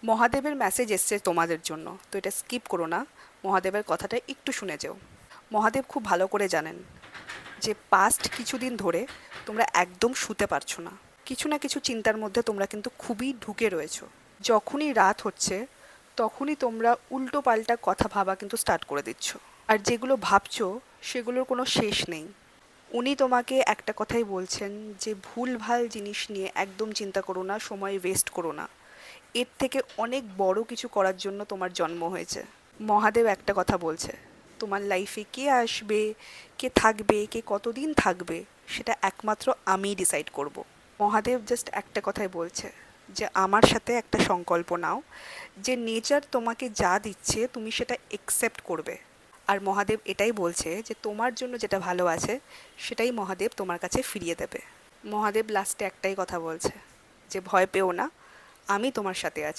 মহাদেবের মেসেজ এসছে তোমাদের জন্য, তো এটা স্কিপ করো না, মহাদেবের কথাটা একটু শুনে যেও। মহাদেব খুব ভালো করে জানেন যে পাস্ট কিছুদিন ধরে তোমরা একদম শুতে পারছো না, কিছু না কিছু চিন্তার মধ্যে তোমরা কিন্তু খুবই ঢুকে রয়েছো। যখনই রাত হচ্ছে তখনই তোমরা উল্টো পাল্টা কথা ভাবা কিন্তু স্টার্ট করে দিচ্ছ, আর যেগুলো ভাবছো সেগুলোর কোনো শেষ নেই। উনি তোমাকে একটা কথাই বলছেন যে ভুলভাল জিনিস নিয়ে একদম চিন্তা করো না, সময় ওয়েস্ট করো না। এর থেকে অনেক বড় কিছু করার জন্য তোমার জন্ম হয়েছে। মহাদেব একটা কথা বলছে, তোমার লাইফে কে আসবে, কে থাকবে, কে কতদিন থাকবে, সেটা একমাত্র আমিই ডিসাইড করব। মহাদেব জাস্ট একটা কথাই বলছে যে আমার সাথে একটা সংকল্প নাও, যে নেচার তোমাকে যা দিচ্ছে তুমি সেটা একসেপ্ট করবে। আর মহাদেব এটাই বলছে যে তোমার জন্য যেটা ভালো আছে সেটাই মহাদেব তোমার কাছে ফিরিয়ে দেবে। মহাদেব লাস্টে একটাই কথা বলছে যে ভয় পেও না, আমি তোমার সাথে আছি।